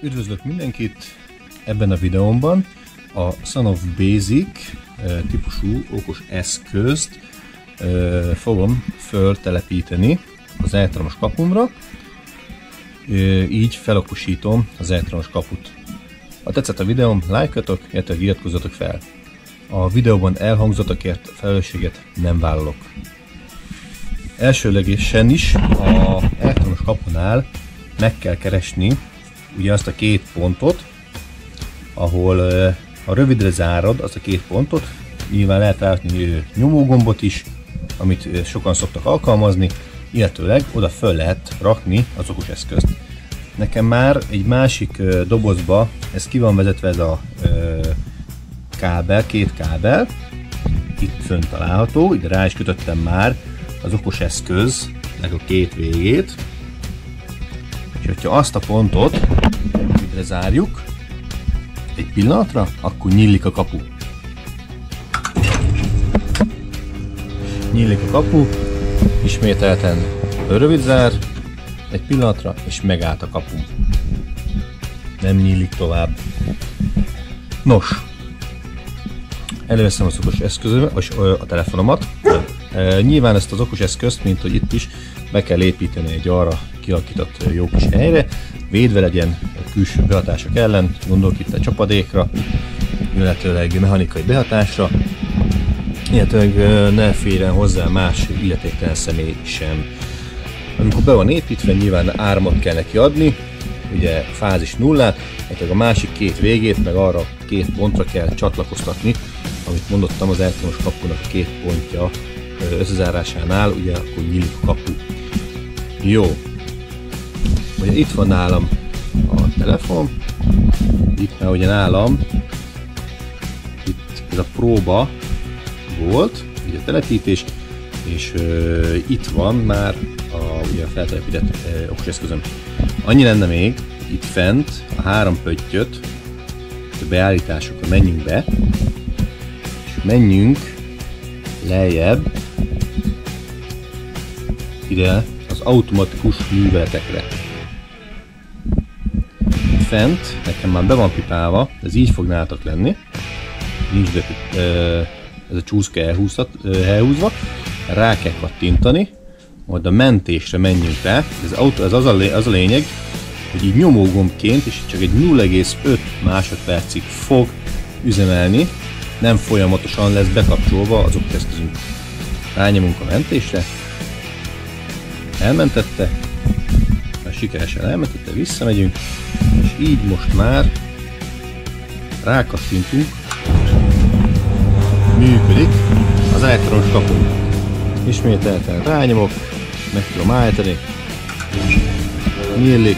Üdvözlök mindenkit! Ebben a videómban a Son of Basic típusú okos eszközt fogom föltelepíteni az elektromos kapumra, így felokosítom az elektromos kaput. Ha tetszett a videóm, lájkoljatok, illetve iratkozzatok fel. A videóban elhangzottakért felelősséget nem vállalok. Elsőlegesen is az elektromos kapunál meg kell keresni ugye azt a két pontot, ahol ha rövidre zárod azt a két pontot, nyilván lehet rárakni nyomógombot is, amit sokan szoktak alkalmazni, illetőleg oda föl lehet rakni az okos eszközt. Nekem már egy másik dobozba ez ki van vezetve, ez a kábel, két kábel, itt fönt található, ide rá is kötöttem már az okos eszköznek a két végét, és hogyha azt a pontot rövidre zárjuk egy pillanatra, akkor nyílik a kapu. Nyílik a kapu, ismételten rövid zár egy pillanatra, és megállt a kapu. Nem nyílik tovább. Nos, előveszem az okos eszközömet, vagy a telefonomat. Nyilván ezt az okos eszközt, mint hogy itt is, be kell építeni egy arra kialakított jó kis helyre, védve legyen külső behatások ellen, gondolok itt a csapadékra, illetőleg mechanikai behatásra, illetőleg ne férjen hozzá más illetéktelen személy sem. Amikor be van építve, nyilván áramot kell neki adni, ugye fázis nullát, illetve a másik két végét, meg arra két pontra kell csatlakoztatni, amit mondottam, az elektromos kapunak a két pontja összezárásánál, ugye akkor nyílik a kapu. Jó. Ugye itt van nálam a telefon, itt már ugye nálam, itt ez a próba volt, ugye a telepítés, és itt van már ugye a feltelepített okos eszközöm. Annyi lenne még, itt fent a három pöttyöt, a beállításokra menjünk be, és menjünk lejjebb ide az automatikus műveletekre. Fent nekem már be van pipálva, ez így fog nálatok lenni, nincs be, ez a csúszka elhúzva, rá kell kattintani, majd a mentésre menjünk rá, ez az a lényeg, hogy így nyomógombként és csak egy 0,5 másodpercig fog üzemelni, nem folyamatosan lesz bekapcsolva az okos eszközünk. Rányomunk a mentésre, elmentette, már sikeresen elmentette, visszamegyünk, és így most már rákattintunk, működik az elektromos kapu. Ismételten rányomok, meg tudom állítani, nyílik,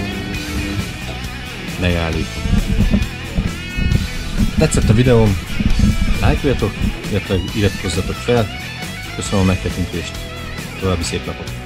megállítom. Tetszett a videóm, lájkoljatok, illetve iratkozzatok fel, köszönöm a megtekintést, további szép napot!